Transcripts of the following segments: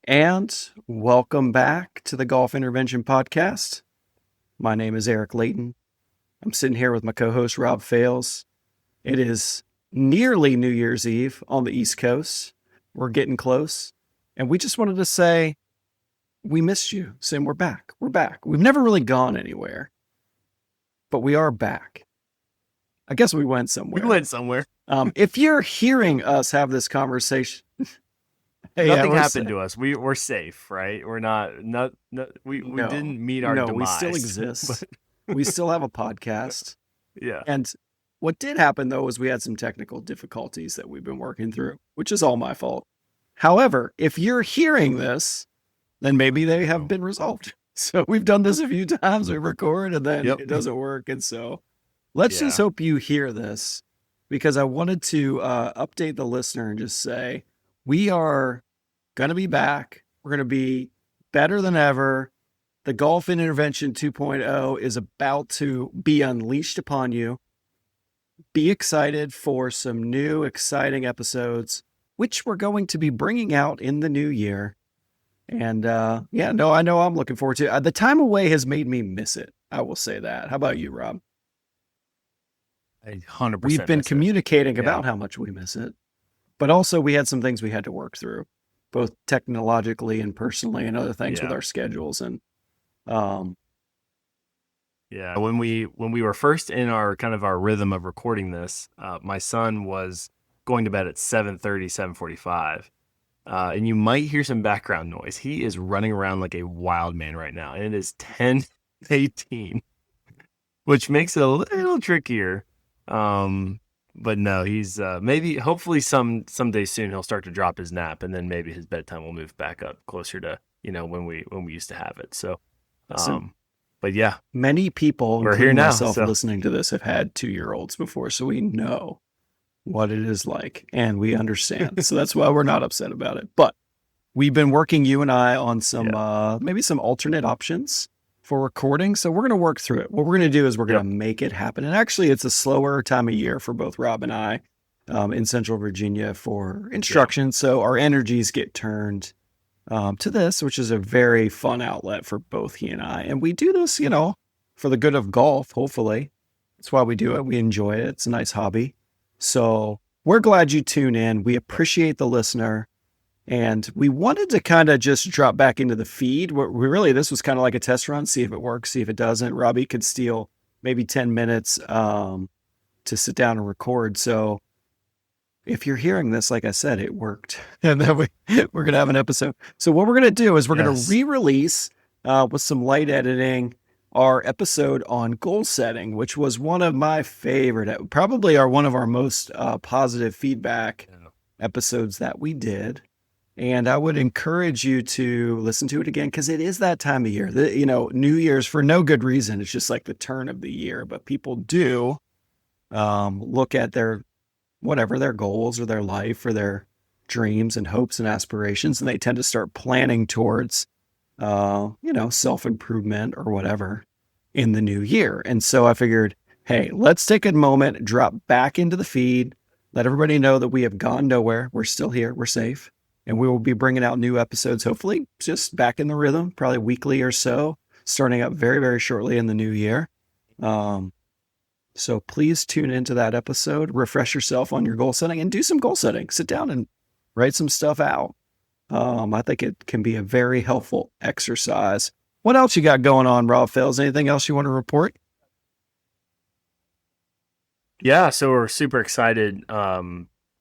And welcome back to the Golf Intervention Podcast. My name is Eric Layton. I'm sitting here with my co-host Rob Fales. It is nearly New Year's Eve on the East Coast. We're getting close. And we just wanted to say we missed you. Saying we're back. We're back. We've never really gone anywhere, but we are back. I guess we went somewhere. We went somewhere. If you're hearing us have this conversation, Nothing happened to us. We're safe, right? We're not we No. didn't meet our demise. We still exist. We still have a podcast. Yeah. And what did happen, though, was we had some technical difficulties that we've been working through, which is all my fault. However, if you're hearing this, then maybe they have been resolved. So we've done this a few times. We record and then it doesn't work. And so let's just hope you hear this, because I wanted to update the listener and just say, we are going to be back. We're going to be better than ever. The Golf Intervention 2.0 is about to be unleashed upon you. Be excited for some new, exciting episodes, which we're going to be bringing out in the new year. And I know I'm looking forward to it. The time away has made me miss it. I will say that. How about you, Rob? 100%. We've been communicating about how much we miss it. But also we had some things we had to work through, both technologically and personally, and other things with our schedules. And when we were first in our kind of our rhythm of recording this, my son was going to bed at 7:30, 7:45. And you might hear some background noise. He is running around like a wild man right now. And it is 10:18, which makes it a little trickier. But no, he's hopefully someday soon he'll start to drop his nap, and then maybe his bedtime will move back up closer to when we used to have it. So, but yeah, many people, we're here now. Myself listening to this, have had 2-year-olds before, so we know what it is like, and we understand. So that's why we're not upset about it. But we've been working, you and I, on some maybe some alternate options for recording. So we're going to work through it. What we're going to do is we're going to make it happen. And actually, it's a slower time of year for both Rob and I in Central Virginia for instruction. So our energies get turned to this, which is a very fun outlet for both he and I. And we do this, for the good of golf, hopefully. That's why we do it. We enjoy it. It's a nice hobby. So we're glad you tune in. We appreciate the listener. And we wanted to kind of just drop back into the feed. This was kind of like a test run, see if it works, see if it doesn't. Robbie could steal maybe 10 minutes to sit down and record. So if you're hearing this, like I said, it worked. And then we're going to have an episode. So what we're going to do is we're going to re-release with some light editing our episode on goal setting, which was one of my favorite, probably one of our most positive feedback episodes that we did. And I would encourage you to listen to it again, because it is that time of year. New Year's, for no good reason. It's just like the turn of the year. But people do look at their goals or their life or their dreams and hopes and aspirations, and they tend to start planning towards, self-improvement or whatever in the new year. And so I figured, hey, let's take a moment, drop back into the feed, let everybody know that we have gone nowhere. We're still here. We're safe. And we will be bringing out new episodes, hopefully just back in the rhythm, probably weekly or so, starting up very, very shortly in the new year. So please tune into that episode, refresh yourself on your goal setting, and do some goal setting. Sit down and write some stuff out. I think it can be a very helpful exercise. What else you got going on, Rob Fales? Anything else you want to report? Yeah, so we're super excited.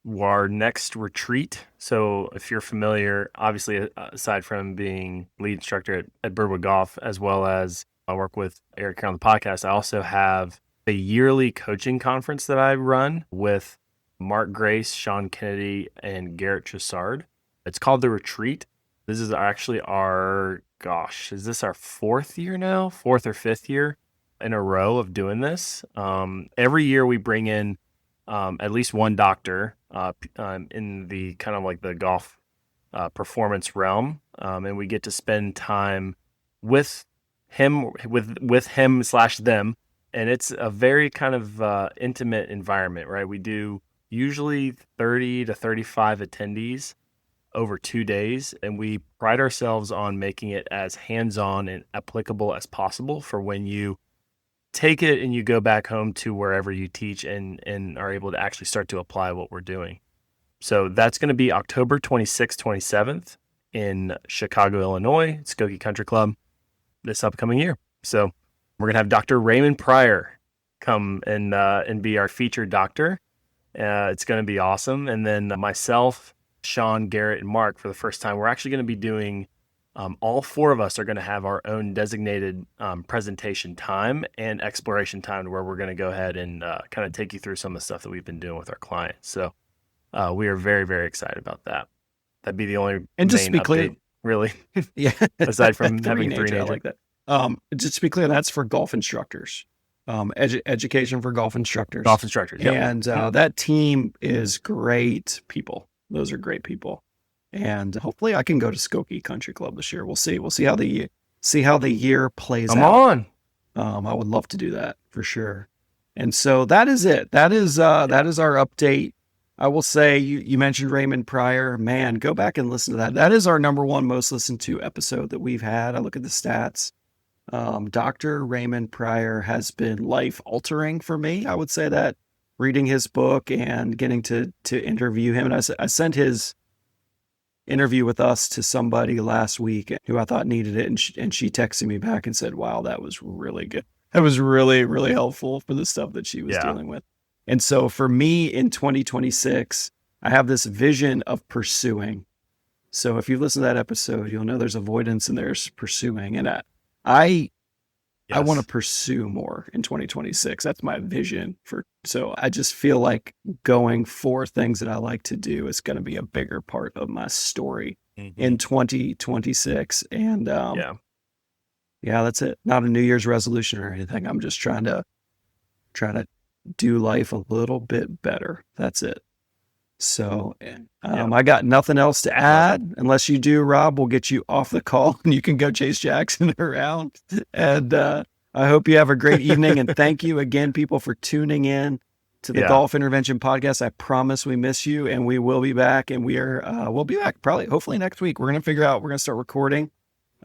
Our next retreat. So if you're familiar, obviously, aside from being lead instructor at Birdwood Golf, as well as I work with Eric here on the podcast, I also have a yearly coaching conference that I run with Mark Grace, Sean Kennedy, and Garrett Tressard. It's called The Retreat. This is actually is this our fourth or fifth year in a row of doing this? Every year we bring in at least one doctor in the kind of like the golf performance realm, and we get to spend time with him / them, and it's a very kind of intimate environment, right? We do usually 30 to 35 attendees, over 2 days, and we pride ourselves on making it as hands-on and applicable as possible for when you take it and you go back home to wherever you teach and are able to actually start to apply what we're doing. So that's going to be October 26th, 27th in Chicago, Illinois, Skokie Country Club this upcoming year. So we're going to have Dr. Raymond Pryor come and be our featured doctor. It's going to be awesome. And then myself, Sean, Garrett, and Mark, for the first time, we're actually going to be doing, all four of us are going to have our own designated presentation time and exploration time, where we're going to go ahead and kind of take you through some of the stuff that we've been doing with our clients. So we are very, very excited about that. That'd be the only and just main to be clear, update, really, yeah, aside from having nature, three I nature. like that. Just to be clear, that's for golf instructors, education for golf instructors. Golf instructors, yep. And that team is great people. Those are great people, and hopefully I can go to Skokie Country Club this year. We'll see. We'll see how the year plays Come out. on. I would love to do that for sure. And so that is it. That is our update. I will say you mentioned Raymond Pryor. Man, go back and listen to that. That is our number one most listened to episode that we've had. I look at the stats. Dr. Raymond Pryor has been life altering for me. I would say that, reading his book and getting to interview him. And I sent his interview with us to somebody last week who I thought needed it. And she texted me back and said, wow, that was really good. That was really, really helpful for the stuff that she was dealing with. And so for me in 2026, I have this vision of pursuing. So if you listen to that episode, you'll know there's avoidance and there's pursuing. And I want to pursue more in 2026. That's my vision so I just feel like going for things that I like to do is going to be a bigger part of my story in 2026. And yeah, that's it. Not a New Year's resolution or anything. I'm just trying to do life a little bit better. That's it. So I got nothing else to add. Unless you do, Rob, we'll get you off the call and you can go chase Jackson around. And I hope you have a great evening. And thank you again, people, for tuning in to the Golf Intervention Podcast. I promise we miss you, and we will be back. And we'll be back hopefully next week. We're going to figure out, we're going to start recording.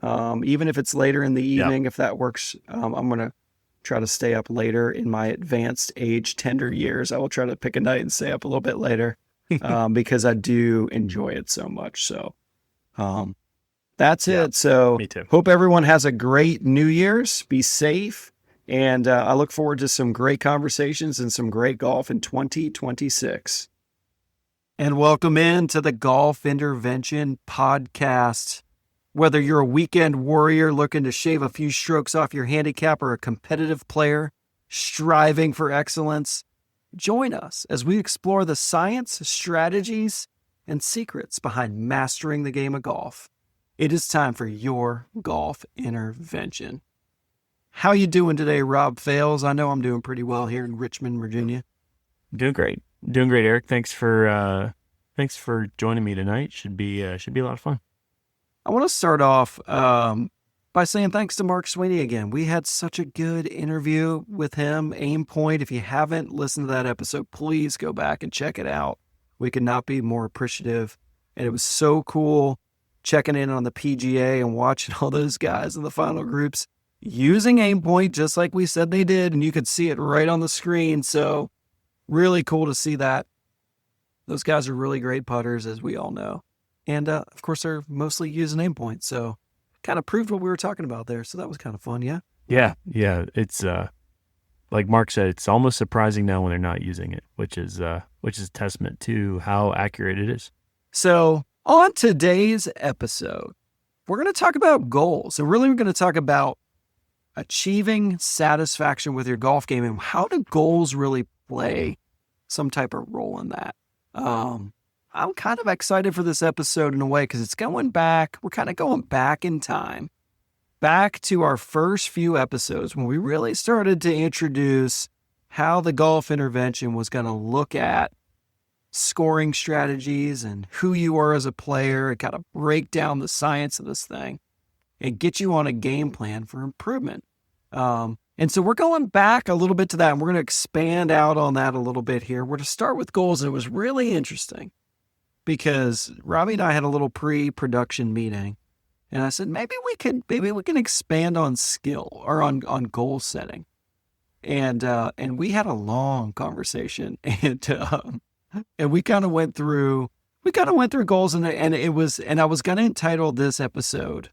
Even if it's later in the evening, if that works, I'm going to try to stay up later in my advanced age, tender years. I will try to pick a night and stay up a little bit later because I do enjoy it so much. So that's it. So me too. Hope everyone has a great New Year's. Be safe. And I look forward to some great conversations and some great golf in 2026. And welcome in to the Golf Intervention Podcast. Whether you're a weekend warrior looking to shave a few strokes off your handicap or a competitive player striving for excellence, join us as we explore the science, strategies, and secrets behind mastering the game of golf. It is time for your Golf Intervention. How you doing today, Rob Fales? I know I'm doing pretty well here in Richmond, Virginia. Doing great, Eric. Thanks for joining me tonight. Should be a lot of fun. I want to start off by saying thanks to Mark Sweeney again. We had such a good interview with him, Aim Point. If you haven't listened to that episode, please go back and check it out. We could not be more appreciative. And it was so cool checking in on the PGA and watching all those guys in the final groups using Aim Point just like we said they did. And you could see it right on the screen. So really cool to see that. Those guys are really great putters, as we all know. And, of course, they're mostly using Aim Point. So kind of proved what we were talking about there. So that was kind of fun, yeah? Yeah. It's like Mark said, it's almost surprising now when they're not using it, which is a testament to how accurate it is. So on today's episode, we're going to talk about goals. And really, we're going to talk about achieving satisfaction with your golf game and how do goals really play some type of role in that. I'm kind of excited for this episode in a way because it's going back. We're kind of going back in time, back to our first few episodes when we really started to introduce how the golf intervention was going to look at scoring strategies and who you are as a player and kind of break down the science of this thing and get you on a game plan for improvement. And so we're going back a little bit to that, and we're going to expand out on that a little bit here. We're to start with goals, and it was really interesting. because Robbie and I had a little pre-production meeting, and I said maybe we can expand on skill or on goal setting, and we had a long conversation, and we kind of went through goals, and I was gonna entitle this episode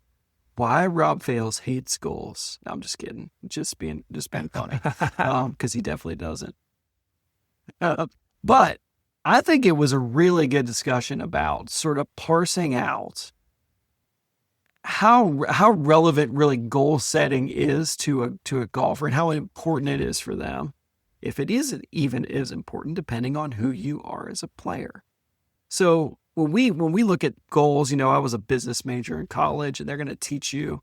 "Why Rob Fails Hates Goals." No, I'm just kidding, just being funny, because he definitely doesn't. But I think it was a really good discussion about sort of parsing out how relevant really goal setting is to a golfer and how important it is for them, if it isn't even is important, depending on who you are as a player. So when we look at goals, I was a business major in college, and they're going to teach you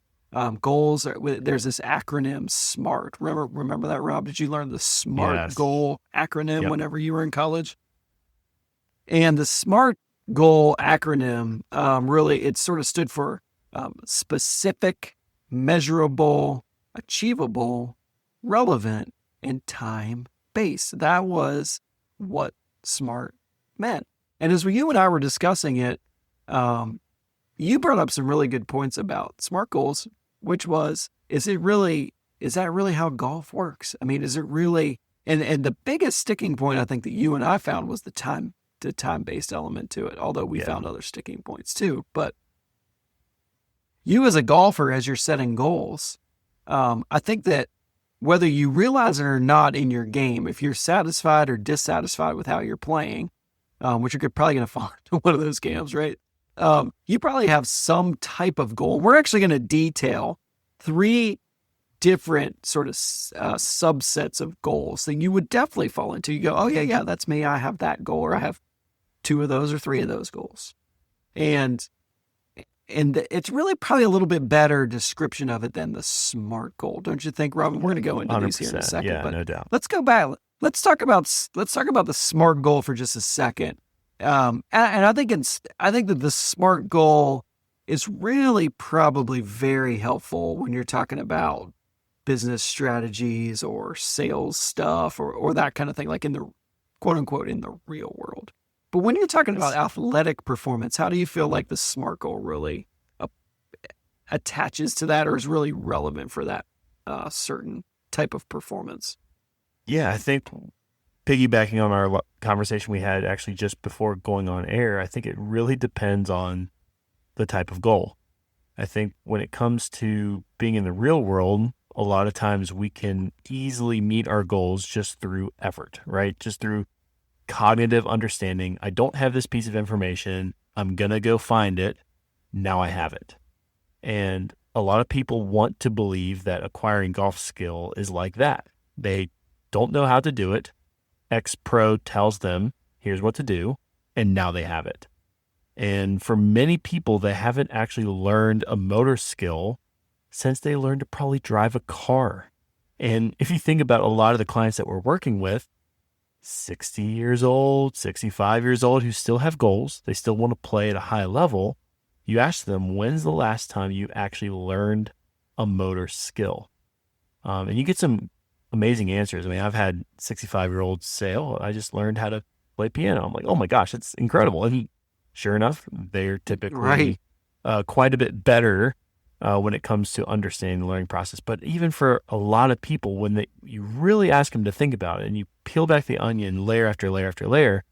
goals. There's this acronym SMART. Remember that, Rob? Did you learn the SMART goal acronym whenever you were in college? And the SMART goal acronym, really, it sort of stood for specific, measurable, achievable, relevant, and time-based. That was what SMART meant. And as you and I were discussing it, you brought up some really good points about SMART goals, which was, is that really how golf works? I mean, is it really, and the biggest sticking point I think that you and I found was the time-based element to it, although we found other sticking points too. But you as a golfer, as you're setting goals, I think that whether you realize it or not in your game, if you're satisfied or dissatisfied with how you're playing, which you're probably going to fall into one of those games, right? You probably have some type of goal. We're actually going to detail 3 different sort of subsets of goals that you would definitely fall into. You go, oh yeah, that's me. I have that goal, or I have 2 of those or 3 of those goals. And it's really probably a little bit better description of it than the SMART goal, don't you think, Robin? We're going to go into these here in a second. Yeah, but no doubt. Let's go back. Let's talk about the SMART goal for just a second. And I think that the SMART goal is really probably very helpful when you're talking about business strategies or sales stuff or that kind of thing, like in the quote unquote in the real world. But when you're talking about athletic performance, how do you feel like the SMART goal really attaches to that, or is really relevant for that certain type of performance? Yeah, I think piggybacking on our conversation we had actually just before going on air, I think it really depends on the type of goal. I think when it comes to being in the real world, a lot of times we can easily meet our goals just through effort, right? Just through cognitive understanding. I don't have this piece of information. I'm going to go find it. Now I have it. And a lot of people want to believe that acquiring golf skill is like that. They don't know how to do it. X-Pro tells them, here's what to do, and now they have it. And for many people, they haven't actually learned a motor skill since they learned to probably drive a car. And if you think about a lot of the clients that we're working with, 60 years old, 65 years old, who still have goals, they still want to play at a high level, you ask them, when's the last time you actually learned a motor skill? And you get some amazing answers. I mean, I've had 65-year-olds say, oh, I just learned how to play piano. I'm like, oh my gosh, that's incredible. And sure enough, they're typically quite a bit better when it comes to understanding the learning process. But even for a lot of people, when you really ask them to think about it and you peel back the onion layer after layer after layer,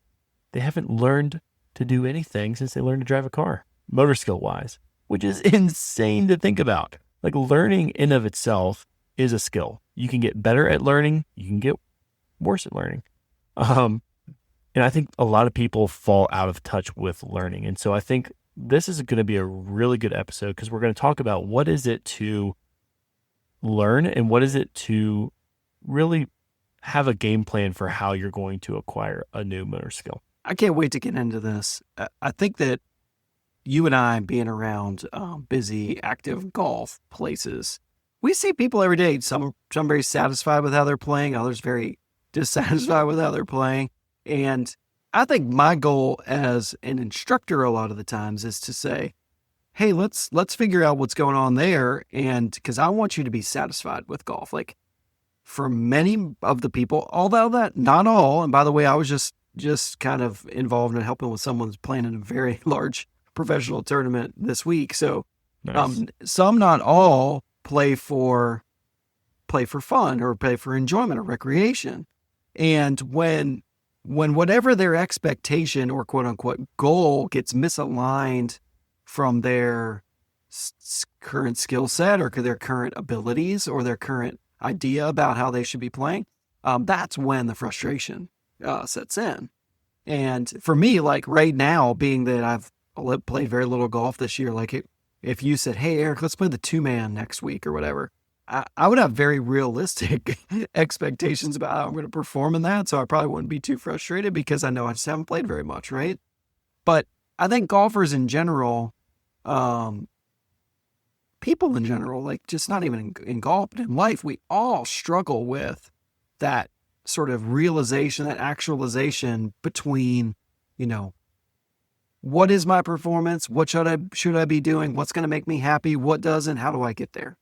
they haven't learned to do anything since they learned to drive a car, motor skill wise, which is insane to think about. Like, learning in of itself is a skill. You can get better at learning. You can get worse at learning. And I think a lot of people fall out of touch with learning. And so I think this is going to be a really good episode because we're going to talk about what is it to learn and what is it to really have a game plan for how you're going to acquire a new motor skill. I can't wait to get into this. I think that you and I being around busy, active golf places, we see people every day. Some very satisfied with how they're playing, others very dissatisfied with how they're playing. And I think my goal as an instructor a lot of the times is to say, hey, let's figure out what's going on there. And because I want you to be satisfied with golf. Like, for many of the people, although that not all, and by the way, I was just just kind of involved in helping with someone's playing in a very large professional tournament this week. So Nice. some, not all, play for fun or play for enjoyment or recreation. And when whatever their expectation or quote unquote goal gets misaligned from their current skill set or their current abilities or their current idea about how they should be playing, that's when the frustration sets in. And for me, like right now, being that I've played very little golf this year, like if you said, "Hey, Eric, let's play the 2-man next week" or whatever, I would have very realistic expectations about how I'm going to perform in that. So I probably wouldn't be too frustrated because I know I just haven't played very much, right? But I think golfers in general, um, people in general, like just not even in golf, but in life, we all struggle with that sort of realization, that actualization between, you know, what is my performance? What should I be doing? What's going to make me happy? What doesn't? How do I get there?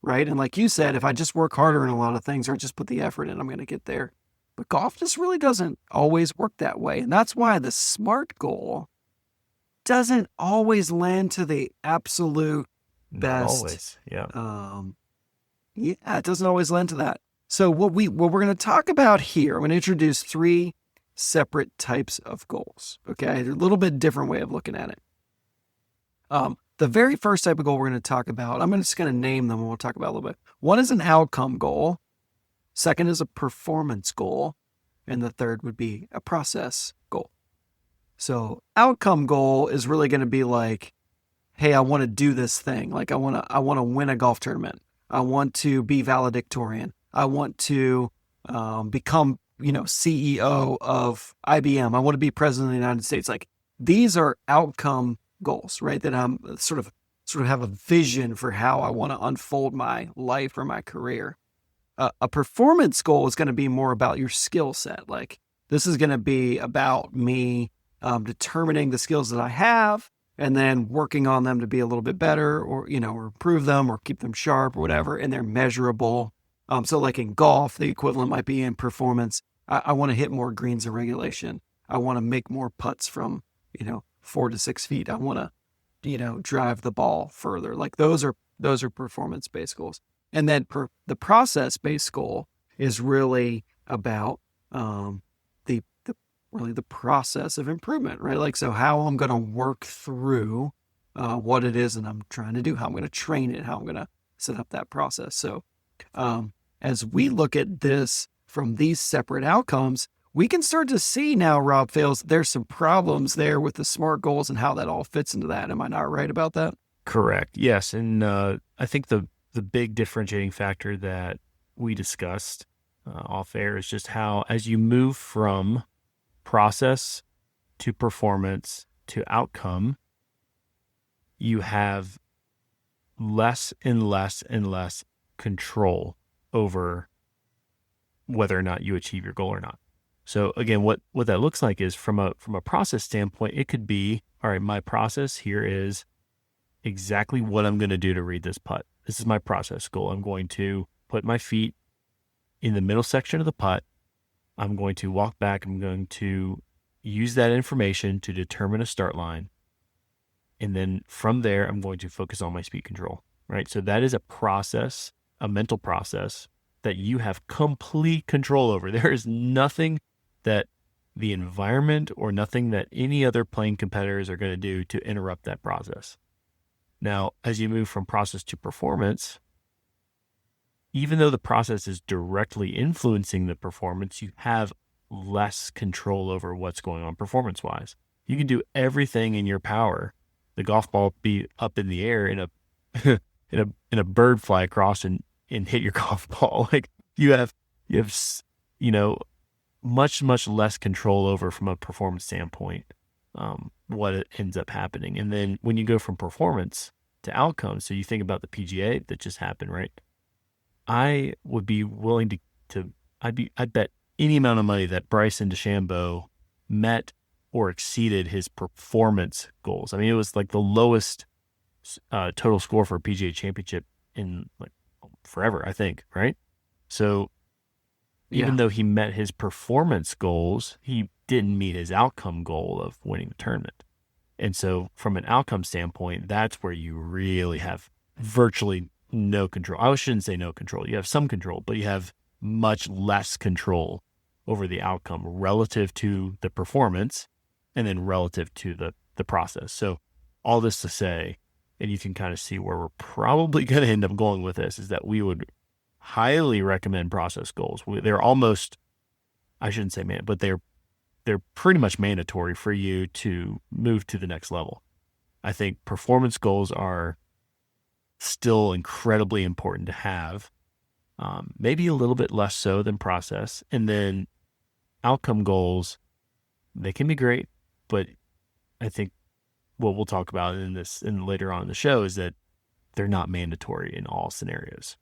Right. And like you said, if I just work harder in a lot of things or just put the effort in, I'm going to get there. But golf just really doesn't always work that way. And that's why the SMART goal doesn't always land to the absolute Not best. always. Yeah. Yeah, it doesn't always lend to that. So what we're going to talk about here, I'm going to introduce 3 separate types of goals. Okay, a little bit different way of looking at it. The very first type of goal we're going to talk about, I'm just going to name them and we'll talk about a little bit. One is an outcome goal. Second is a performance goal. And the third would be a process goal. So outcome goal is really going to be like, hey, I want to do this thing. Like I want to win a golf tournament. I want to be valedictorian. I want to become, CEO of IBM. I want to be president of the United States. Like these are outcome goals, right? That I'm sort of have a vision for how I want to unfold my life or my career. A performance goal is going to be more about your skill set. Like this is going to be about me determining the skills that I have and then working on them to be a little bit better or, or improve them or keep them sharp or whatever. And they're measurable. So like in golf, the equivalent might be in performance. I want to hit more greens in regulation. I want to make more putts from, 4 to 6 feet. I want to, drive the ball further. Like those are performance-based goals. And then the process-based goal is really about the process of improvement, right? Like, so how I'm going to work through what it is that I'm trying to do, how I'm going to train it, how I'm going to set up that process. So as we look at this from these separate outcomes, we can start to see now, Rob Fales, there's some problems there with the SMART goals and how that all fits into that. Am I not right about that? Correct. Yes. And I think the big differentiating factor that we discussed off air is just how, as you move from process to performance to outcome, you have less and less and less control over whether or not you achieve your goal or not. So again, what that looks like is from a process standpoint, it could be, all right, my process here is exactly what I'm going to do to read this putt. This is my process goal. I'm going to put my feet in the middle section of the putt. I'm going to walk back. I'm going to use that information to determine a start line. And then from there, I'm going to focus on my speed control, right? So that is a process, a mental process that you have complete control over. There is nothing that the environment or nothing that any other playing competitors are going to do to interrupt that process. Now, as you move from process to performance, even though the process is directly influencing the performance, you have less control over what's going on performance-wise. You can do everything in your power. The golf ball be up in the air in a in a bird fly across and hit your golf ball. Like you have much less control over from a performance standpoint what it ends up happening. And then when you go from performance to outcome, so you think about the PGA that just happened, right? I would be willing I'd bet any amount of money that Bryson DeChambeau met or exceeded his performance goals. I mean, it was like the lowest total score for a PGA championship in like forever, I think, right? So even though he met his performance goals, he didn't meet his outcome goal of winning the tournament. And so from an outcome standpoint, that's where you really have virtually no control. I shouldn't say no control. You have some control, but you have much less control over the outcome relative to the performance and then relative to the process. So all this to say, and you can kind of see where we're probably going to end up going with this, is that we would highly recommend process goals. They're almost, I shouldn't say man, but they're pretty much mandatory for you to move to the next level. I think performance goals are still incredibly important to have, maybe a little bit less so than process. And then outcome goals, they can be great, but I think what we'll talk about in later on in the show is that they're not mandatory in all scenarios.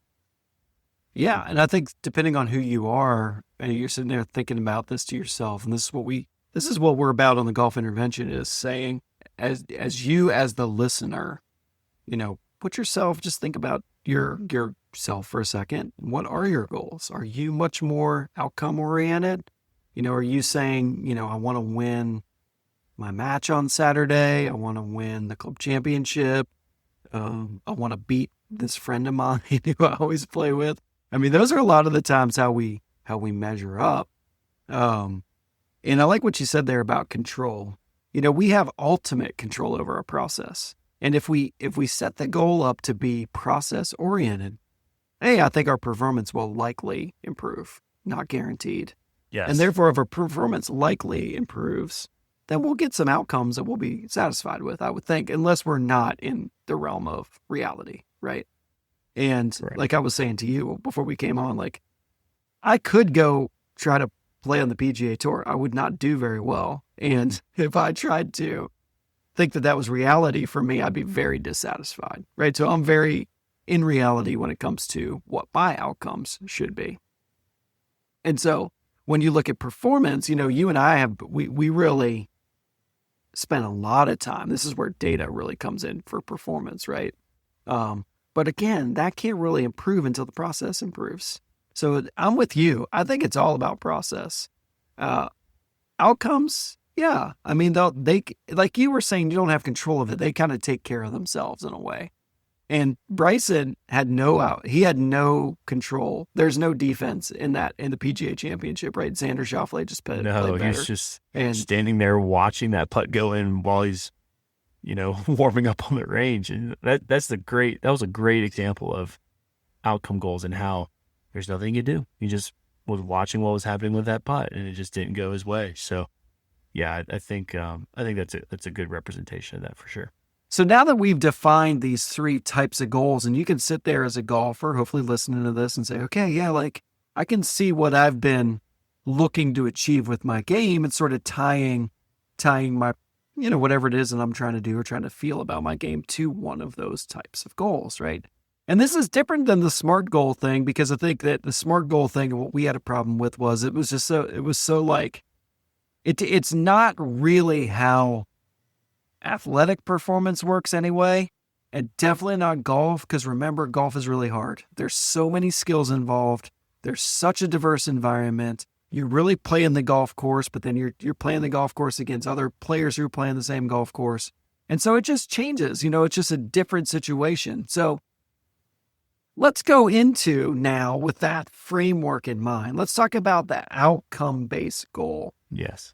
Yeah, and I think depending on who you are, and you're sitting there thinking about this to yourself, and this is what we're about on the Golf Intervention, is saying, as the listener, put yourself, just think about yourself for a second. What are your goals? Are you much more outcome oriented? Are you saying, I want to win my match on Saturday. I want to win the club championship. I want to beat this friend of mine who I always play with. I mean, those are a lot of the times how we measure up. And I like what you said there about control. We have ultimate control over our process. And if we set the goal up to be process oriented, I think our performance will likely improve, not guaranteed. Yes. And therefore, if our performance likely improves, then we'll get some outcomes that we'll be satisfied with, I would think, unless we're not in the realm of reality, right? And Right. Like I was saying to you before we came on, like, I could go try to play on the PGA Tour. I would not do very well. And if I tried to think that was reality for me, I'd be very dissatisfied, right? So I'm very in reality when it comes to what my outcomes should be. And so when you look at performance, you and I we really spent a lot of time. This is where data really comes in for performance, right? But again, that can't really improve until the process improves. So I'm with you. I think it's all about process. Outcomes, yeah. I mean, they like you were saying, you don't have control of it. They kind of take care of themselves in a way. And Bryson had no control. There's no defense in the PGA Championship, right? Xander Schauffele just played better. He's just standing there watching that putt go in while he's, warming up on the range. And that was a great example of outcome goals and how there's nothing you do. He just was watching what was happening with that putt, and it just didn't go his way. So, yeah, I think that's a good representation of that for sure. So now that we've defined these three types of goals, and you can sit there as a golfer, hopefully listening to this and say, okay, yeah, like I can see what I've been looking to achieve with my game, and sort of tying my, whatever it is that I'm trying to do or trying to feel about my game to one of those types of goals, right? And this is different than the SMART goal thing, because I think that the SMART goal thing, what we had a problem with was it was so like, it's not really how athletic performance works anyway, and definitely not golf, because remember, golf is really hard. There's so many skills involved. There's such a diverse environment. You're really playing the golf course, but then you're playing the golf course against other players who are playing the same golf course. And so it just changes, it's just a different situation. So let's go into now with that framework in mind. Let's talk about the outcome-based goal. Yes.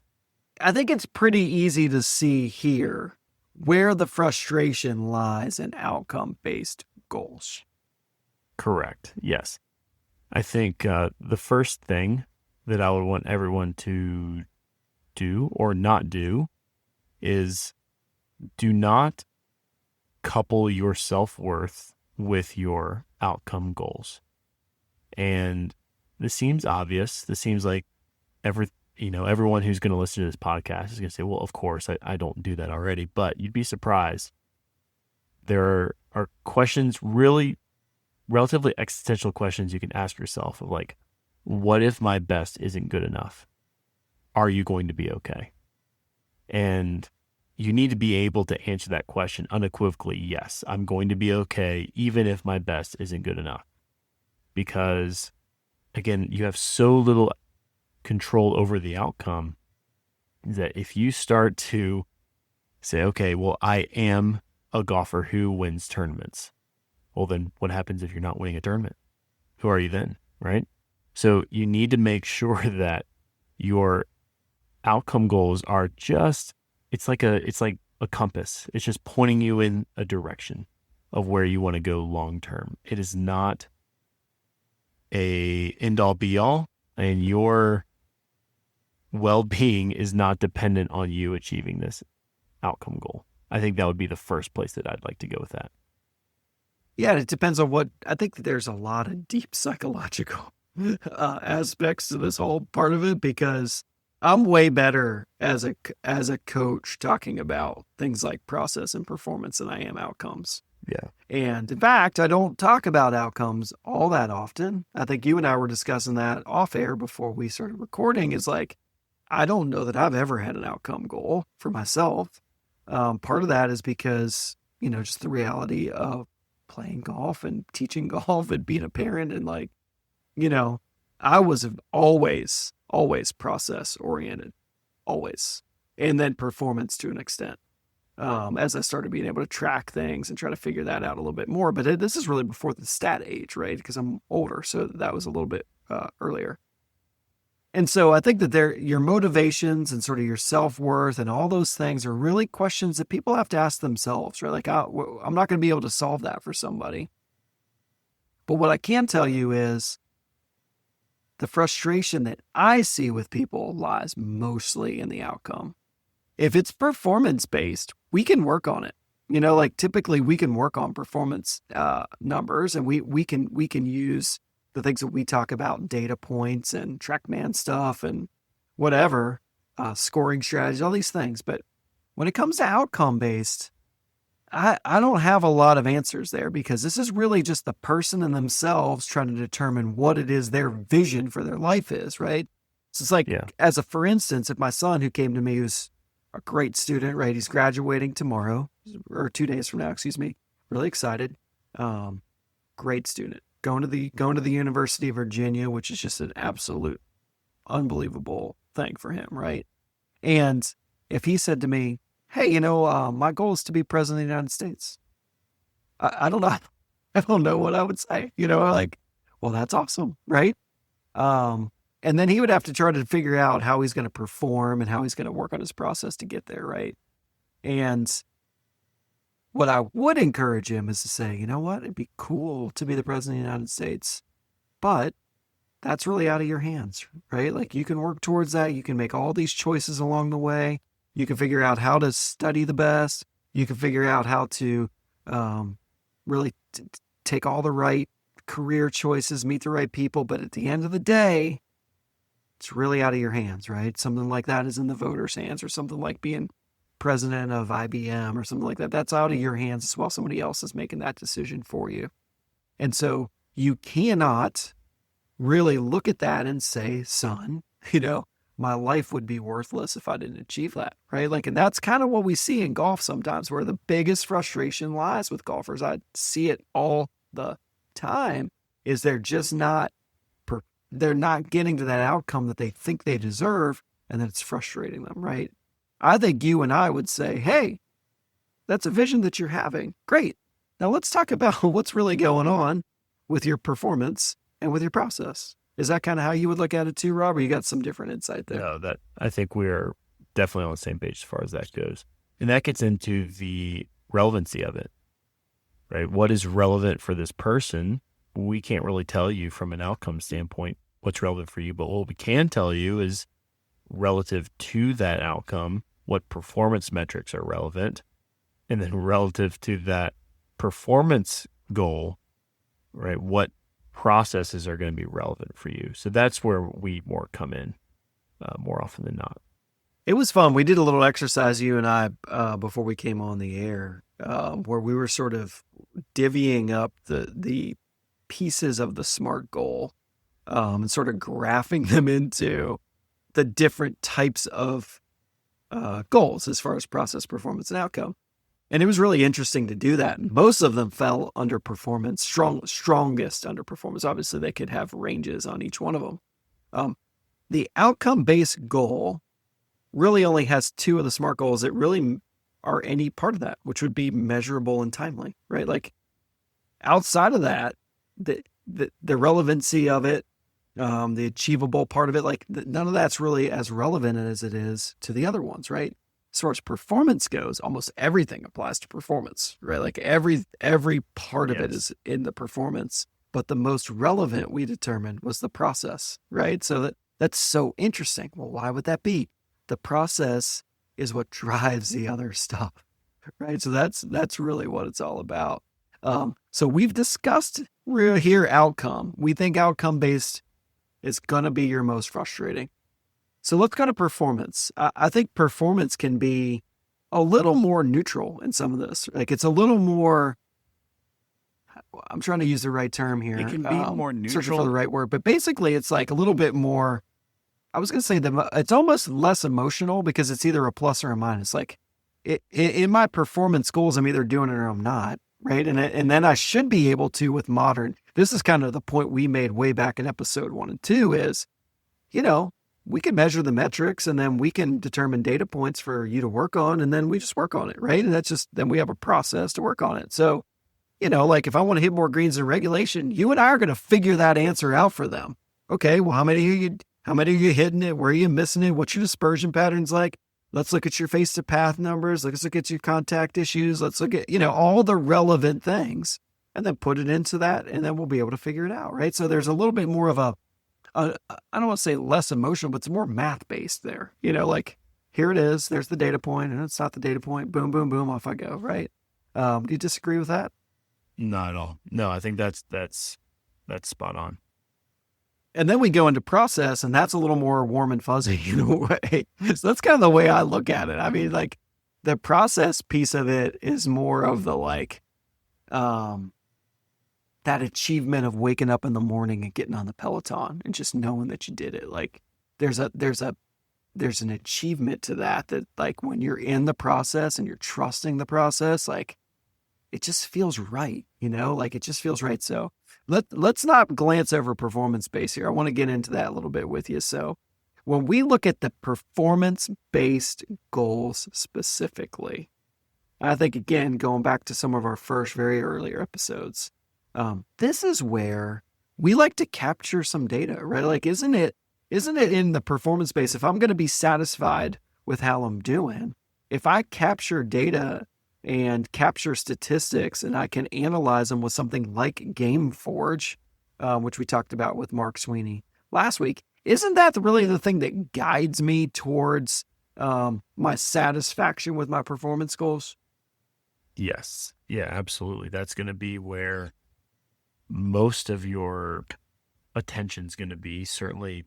I think it's pretty easy to see here where the frustration lies in outcome-based goals. Correct. Yes. I think the first thing that I would want everyone to do or not do is do not couple your self-worth with your outcome goals. And this seems obvious. This seems like everyone who's going to listen to this podcast is going to say, well, of course, I don't do that already. But you'd be surprised. There are questions, really relatively existential questions you can ask yourself of like, what if my best isn't good enough? Are you going to be okay? And you need to be able to answer that question unequivocally. Yes, I'm going to be okay, even if my best isn't good enough. Because again, you have so little control over the outcome is that if you start to say, okay, well, I am a golfer who wins tournaments. Well, then what happens if you're not winning a tournament? Who are you then, right? So you need to make sure that your outcome goals are just, it's like a compass. It's just pointing you in a direction of where you want to go long term. It is not a end all be all, and your well-being is not dependent on you achieving this outcome goal. I think that would be the first place that I'd like to go with that. Yeah, it depends on what. I think that there's a lot of deep psychological aspects to this whole part of it, because I'm way better as a coach talking about things like process and performance than I am outcomes. Yeah. And in fact, I don't talk about outcomes all that often. I think you and I were discussing that off air before we started recording. Is like, I don't know that I've ever had an outcome goal for myself. Part of that is because, just the reality of playing golf and teaching golf and being a parent, and like, I was always process oriented, always. And then performance to an extent. As I started being able to track things and try to figure that out a little bit more. But this is really before the stat age, right? Because I'm older. So that was a little bit earlier. And so I think that your motivations and sort of your self-worth and all those things are really questions that people have to ask themselves, right? Like, I'm not going to be able to solve that for somebody. But what I can tell you is the frustration that I see with people lies mostly in the outcome. If it's performance-based, we can work on it. Like typically we can work on performance numbers, and we can use the things that we talk about, data points and TrackMan stuff and whatever, scoring strategies, all these things. But when it comes to outcome-based, I don't have a lot of answers there, because this is really just the person and themselves trying to determine what it is their vision for their life is, right? So it's like, for instance, if my son, who came to me, who's a great student, right? He's graduating tomorrow, or 2 days from now, excuse me. Really excited. Great student. Going to the University of Virginia, which is just an absolute unbelievable thing for him, right? And if he said to me, hey, my goal is to be president of the United States, I don't know. I don't know what I would say, like, well, that's awesome, right? And then he would have to try to figure out how he's going to perform and how he's going to work on his process to get there, right? And what I would encourage him is to say, you know what? It'd be cool to be the president of the United States, but that's really out of your hands, right? Like, you can work towards that. You can make all these choices along the way. You can figure out how to study the best. You can figure out how to really take all the right career choices, meet the right people. But at the end of the day, it's really out of your hands, right? Something like that is in the voters' hands, or something like being president of IBM or something like that. That's out of your hands as well. Somebody else is making that decision for you. And so you cannot really look at that and say, son, my life would be worthless if I didn't achieve that, right? Like, and that's kind of what we see in golf sometimes, where the biggest frustration lies with golfers. I see it all the time, is they're just not getting to that outcome that they think they deserve, and then it's frustrating them, right? I think you and I would say, hey, that's a vision that you're having. Great. Now let's talk about what's really going on with your performance and with your process. Is that kind of how you would look at it too, Rob? Or you got some different insight there? No, that I think we're definitely on the same page as far as that goes. And that gets into the relevancy of it, right? What is relevant for this person? We can't really tell you from an outcome standpoint what's relevant for you, but what we can tell you is, relative to that outcome, what performance metrics are relevant, and then relative to that performance goal, right, what processes are going to be relevant for you. So that's where we more come in more often than not. It was fun. We did a little exercise, you and I, before we came on the air, where we were sort of divvying up the pieces of the SMART goal, and sort of graphing them into the different types of goals as far as process, performance, and outcome. And it was really interesting to do that. Most of them fell under performance, strongest under performance. Obviously, they could have ranges on each one of them. The outcome-based goal really only has two of the SMART goals that really are any part of that, which would be measurable and timely, right? Like outside of that, the relevancy of it, the achievable part of it, like none of that's really as relevant as it is to the other ones, right? As far as performance goes, almost everything applies to performance, right? Like every part of it is in the performance, but the most relevant we determined was the process, right? So that's so interesting. Well, why would that be? The process is what drives the other stuff, right? So that's really what it's all about. So we've discussed here outcome. We think outcome based is going to be your most frustrating. So let's go to performance. I think performance can be a little more neutral in some of this. Like it's a little more, I'm trying to use the right term here. It can be more neutral. Searching for the right word, but basically it's like a little bit more, I was going to say it's almost less emotional because it's either a plus or a minus. Like in my performance goals, I'm either doing it or I'm not. Right. And then I should be able to with modern, this is kind of the point we made way back in episode 1 and 2 is, we can measure the metrics and then we can determine data points for you to work on. And then we just work on it. Right. And then we have a process to work on it. So, like if I want to hit more greens in regulation, you and I are going to figure that answer out for them. Okay. Well, how many are you hitting it? Where are you missing it? What's your dispersion patterns like? Let's look at your face to path numbers. Let's look at your contact issues. Let's look at, all the relevant things and then put it into that. And then we'll be able to figure it out. Right. So there's a little bit more of I don't want to say less emotional, but it's more math based there. Like here it is. There's the data point and it's not the data point. Boom, boom, boom. Off I go. Right. Do you disagree with that? Not at all. No, I think that's spot on. And then we go into process, and that's a little more warm and fuzzy in a way. So that's kind of the way I look at it. I mean, like the process piece of it is more of the that achievement of waking up in the morning and getting on the Peloton and just knowing that you did it. Like there's an achievement to that like when you're in the process and you're trusting the process, like it just feels right, like it just feels right. So let's not glance over performance based here. I want to get into that a little bit with you. So when we look at the performance based goals specifically, I think again, going back to some of our first very earlier episodes, this is where we like to capture some data, right? Like, isn't it in the performance base? If I'm going to be satisfied with how I'm doing, if I capture data and capture statistics and I can analyze them with something like GameForge, which we talked about with Mark Sweeney last week, isn't that really the thing that guides me towards my satisfaction with my performance goals? Yes. Yeah, absolutely. That's going to be where most of your attention's going to be, certainly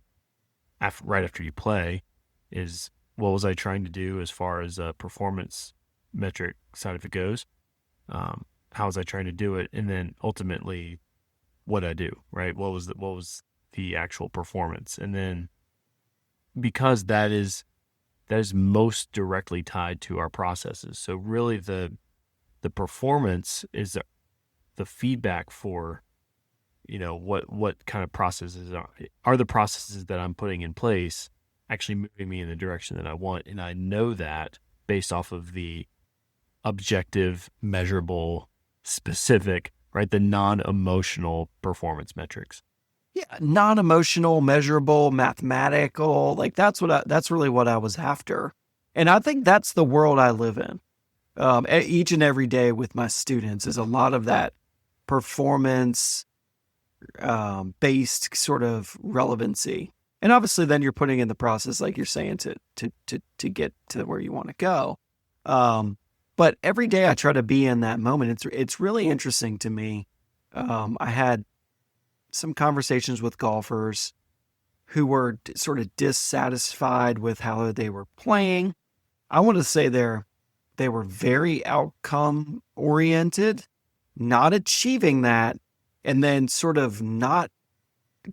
right after you play, is what was I trying to do as far as a performance metric side of it goes? How was I trying to do it? And then ultimately what I do, right? What was the actual performance? And then because that is most directly tied to our processes. So really the performance is the feedback for, what kind of processes are the processes that I'm putting in place actually moving me in the direction that I want. And I know that based off of the objective, measurable, specific, right? The non-emotional performance metrics. Yeah, non-emotional, measurable, mathematical. Like that's really what I was after. And I think that's the world I live in. Each and every day with my students is a lot of that performance based sort of relevancy. And obviously then you're putting in the process, like you're saying, to get to where you want to go. But every day I try to be in that moment. It's really interesting to me. I had some conversations with golfers who were sort of dissatisfied with how they were playing. I want to say they were very outcome oriented, not achieving that, and then sort of not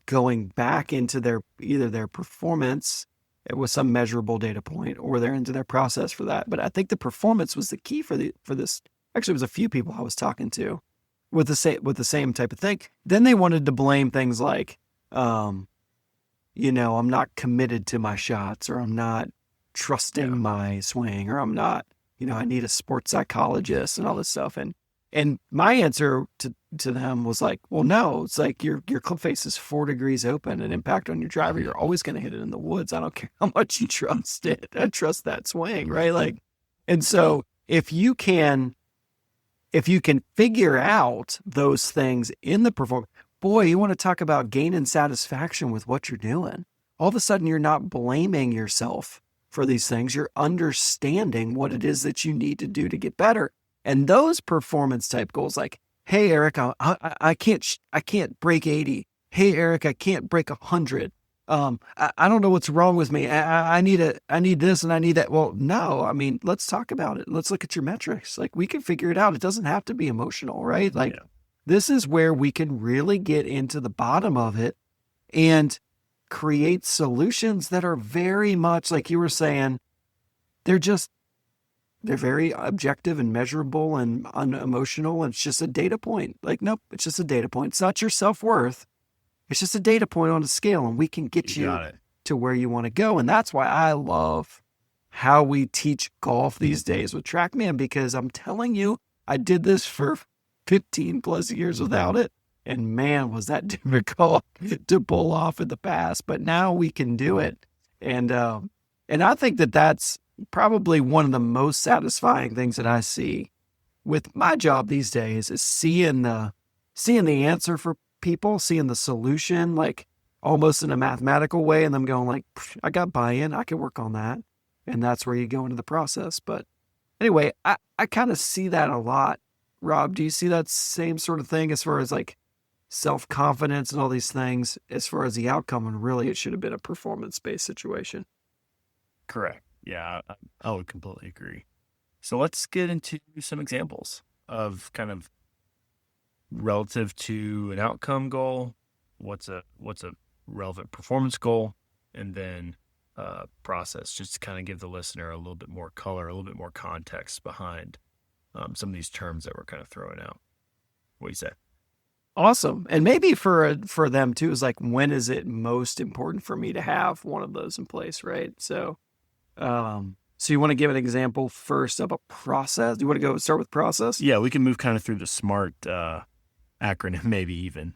going back into either their performance with some measurable data point, or they're into their process for that. But I think the performance was the key for this. Actually, it was a few people I was talking to with the same type of thing. Then they wanted to blame things like, I'm not committed to my shots, or I'm not trusting my swing, or I'm not, I need a sports psychologist and all this stuff. And my answer to them was like, well, no, it's like your club face is 4 degrees open and impact on your driver. You're always going to hit it in the woods. I don't care how much you trust it. I trust that swing, right? Like, and so if you can figure out those things in the performance, boy, you want to talk about gaining satisfaction with what you're doing. All of a sudden, you're not blaming yourself for these things. You're understanding what it is that you need to do to get better. And those performance type goals, like, hey, Eric, I can't break 80. Hey, Eric, I can't break 100. I don't know what's wrong with me. I need this and I need that. Well, no, I mean, let's talk about it. Let's look at your metrics. Like, we can figure it out. It doesn't have to be emotional, right? Like, this is where we can really get into the bottom of it and create solutions that are very much like you were saying. They're very objective and measurable and unemotional. And it's just a data point. Like, nope, it's just a data point. It's not your self-worth. It's just a data point on a scale, and we can get you to where you want to go. And that's why I love how we teach golf these days with TrackMan, because I'm telling you, I did this for 15 plus years without it. And man, was that difficult to pull off in the past, but now we can do it. And I think that that's probably one of the most satisfying things that I see with my job these days is seeing the answer for people, seeing the solution, like almost in a mathematical way, and them going like, I got buy-in, I can work on that. And that's where you go into the process. But anyway, I kind of see that a lot. Rob, do you see that same sort of thing as far as like self-confidence and all these things, as far as the outcome? And really, it should have been a performance-based situation. Correct. Yeah, I would completely agree. So let's get into some examples of kind of relative to an outcome goal, what's a relevant performance goal, and then process, just to kind of give the listener a little bit more color, a little bit more context behind some of these terms that we're kind of throwing out. What do you say? Awesome. And maybe for them too, is like, when is it most important for me to have one of those in place, right? So so you want to give an example first of a process? Do you want to start with process? Yeah, we can move kind of through the SMART acronym, maybe even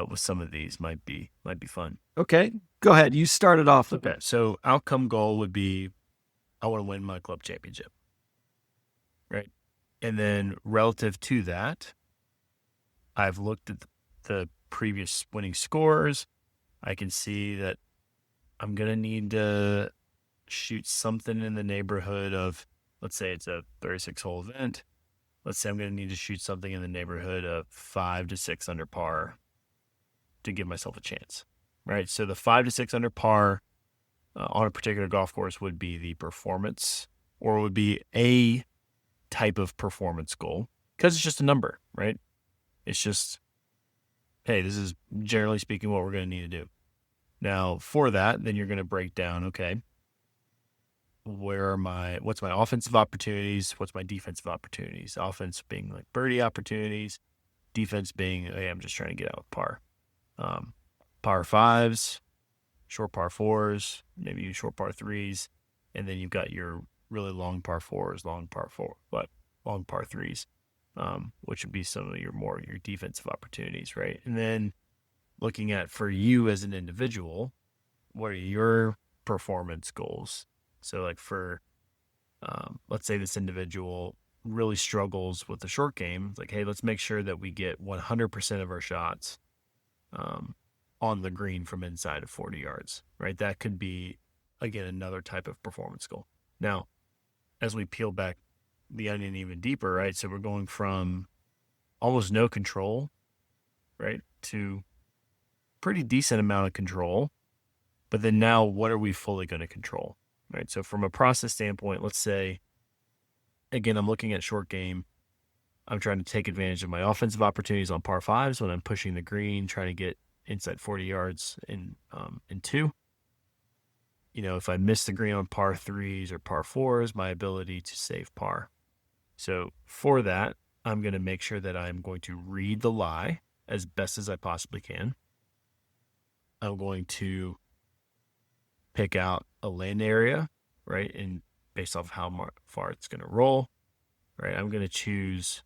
with some of these might be fun. Okay, go ahead. You started off. Okay, so outcome goal would be, I want to win my club championship, right? And then relative to that, I've looked at the previous winning scores. I can see that I'm going to need to shoot something in the neighborhood of, let's say it's a 36-hole event. Let's say I'm going to need to shoot something in the neighborhood of 5 to 6 under par to give myself a chance, right? So the 5 to 6 under par on a particular golf course would be the performance, or would be a type of performance goal, because it's just a number, right? It's just, hey, this is generally speaking what we're going to need to do. Now, for that, then you're going to break down, okay, what's my offensive opportunities? What's my defensive opportunities? Offense being like birdie opportunities, defense being, hey, I'm just trying to get out with par. Par fives, short par fours, maybe short par threes, and then you've got your really long par fours, long par threes, which would be some of your defensive opportunities, right? And then looking at, for you as an individual, what are your performance goals? So like for, let's say this individual really struggles with the short game. It's like, hey, let's make sure that we get 100% of our shots on the green from inside of 40 yards, right? That could be, again, another type of performance goal. Now, as we peel back the onion even deeper, right? So we're going from almost no control, right, to pretty decent amount of control. But then now, what are we fully going to control? Right. So from a process standpoint, let's say, again, I'm looking at short game. I'm trying to take advantage of my offensive opportunities on par fives when I'm pushing the green, trying to get inside 40 yards in two. If I miss the green on par threes or par fours, my ability to save par. So for that, I'm going to make sure that I'm going to read the lie as best as I possibly can. I'm going to pick out a land area right? And based off how far it's going to roll, right? I'm going to choose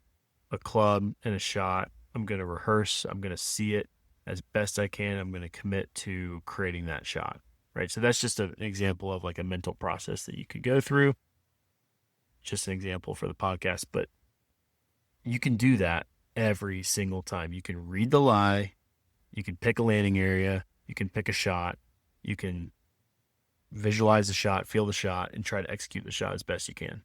a club and a shot. I'm going to rehearse. I'm going to see it as best I can. I'm going to commit to creating that shot, right? So that's just an example of like a mental process that you could go through. Just an example for the podcast, but you can do that every single time. You can read the lie. You can pick a landing area. You can pick a shot. You can visualize the shot, feel the shot, and try to execute the shot as best you can.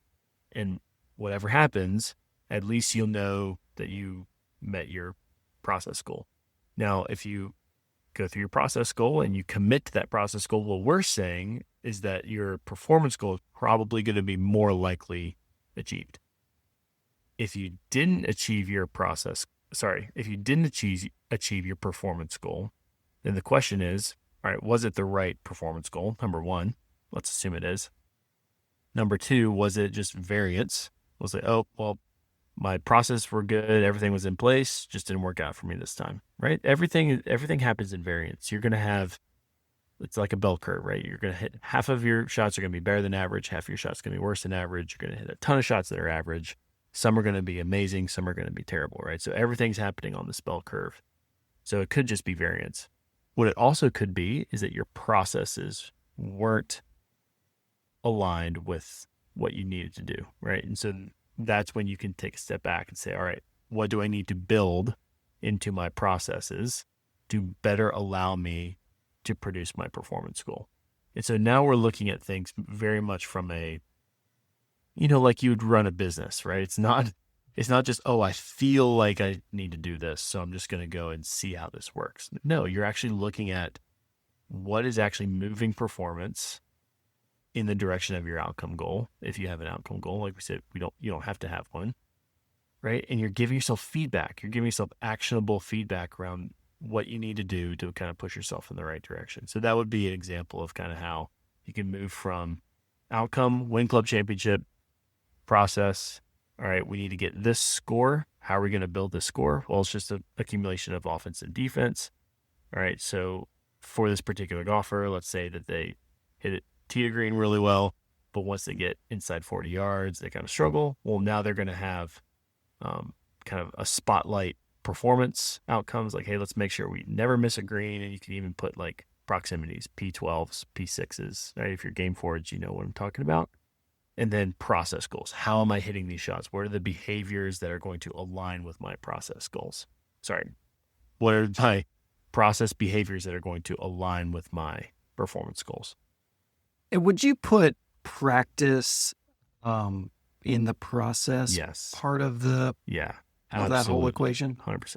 And whatever happens, at least you'll know that you met your process goal. Now, if you go through your process goal and you commit to that process goal, what we're saying is that your performance goal is probably going to be more likely achieved. If you didn't achieve your achieve your performance goal, then the question is, all right, was it the right performance goal? Number one, let's assume it is. Number two, was it just variance? Was it, oh, well, my process were good, everything was in place, just didn't work out for me this time, right? Everything happens in variance. You're going to have, it's like a bell curve, right? You're going to hit half of your shots are going to be better than average, half of your shots are going to be worse than average. You're going to hit a ton of shots that are average. Some are going to be amazing, some are going to be terrible, right? So everything's happening on this bell curve. So it could just be variance. What it also could be is that your processes weren't aligned with what you needed to do, right? And so that's when you can take a step back and say, all right, what do I need to build into my processes to better allow me to produce my performance goal? And so now we're looking at things very much from a, like you would run a business, right? It's not just, oh, I feel like I need to do this, so I'm just going to go and see how this works. No, you're actually looking at what is actually moving performance in the direction of your outcome goal. If you have an outcome goal, like we said, you don't have to have one, right? And you're giving yourself feedback. You're giving yourself actionable feedback around what you need to do to kind of push yourself in the right direction. So that would be an example of kind of how you can move from outcome, win club championship, process. All right, we need to get this score. How are we going to build this score? Well, it's just an accumulation of offense and defense. All right, so for this particular golfer, let's say that they hit it tee to green really well, but once they get inside 40 yards, they kind of struggle. Well, now they're going to have kind of a spotlight performance outcomes like, hey, let's make sure we never miss a green. And you can even put like proximities, P12s, P6s, right? If you're game forwards, you know what I'm talking about. And then process goals. How am I hitting these shots? What are the behaviors that are going to align with my process goals? What are my process behaviors that are going to align with my performance goals? And would you put practice in the process part of the of that whole equation? 100%.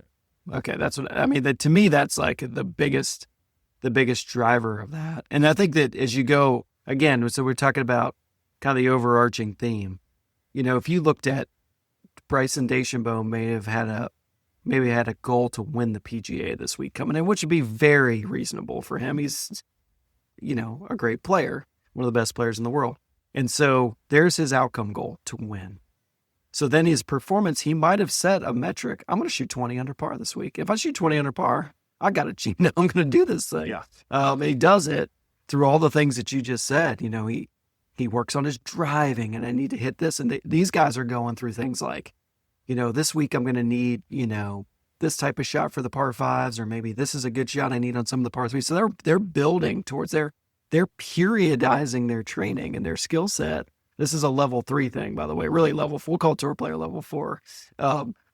Okay, that's what I mean. To me, that's like the biggest driver of that. And I think that as you go again, so we're talking about kind of the overarching theme. If you looked at Bryson DeChambeau, maybe had a goal to win the PGA this week coming in, which would be very reasonable for him. He's, a great player, one of the best players in the world. And so there's his outcome goal to win. So then his performance, he might have set a metric. I'm going to shoot 20 under par this week. If I shoot 20 under par, I got to, I'm going to do this thing. Yeah. He does it through all the things that you just said. He works on his driving, and I need to hit this. And these guys are going through things like, this week I'm going to need, this type of shot for the par fives, or maybe this is a good shot I need on some of the par threes. So they're building towards they're periodizing their training and their skill set. This is a level 3 thing, by the way, really level 4. We'll call tour player level 4.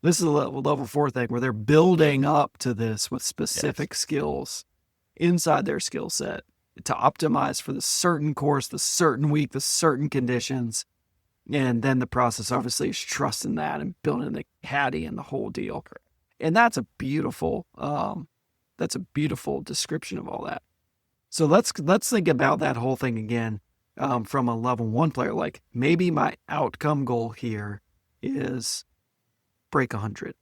This is a level 4 thing where they're building up to this with specific skills inside their skill set to optimize for the certain course, the certain week, the certain conditions. And then the process obviously is trusting that and building the caddy and the whole deal. And that's a beautiful description of all that. So let's think about that whole thing again from a level 1 player. Like maybe my outcome goal here is break 100.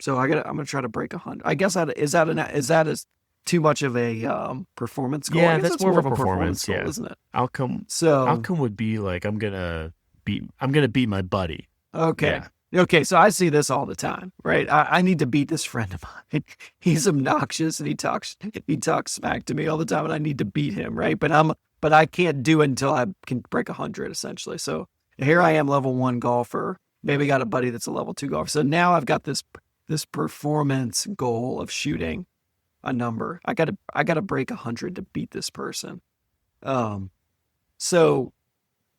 So I'm going to try to break 100. I guess is that too much of a performance goal? Yeah, that's more of a performance goal, isn't it? Outcome would be like I'm gonna beat my buddy. Okay. Yeah. Okay, so I see this all the time, right? I need to beat this friend of mine. He's obnoxious and he talks smack to me all the time, and I need to beat him, right? But but I can't do it until I can break 100 essentially. So here I am, level 1 golfer. Maybe got a buddy that's a level 2 golfer. So now I've got this performance goal of shooting a number. I gotta break 100 to beat this person. So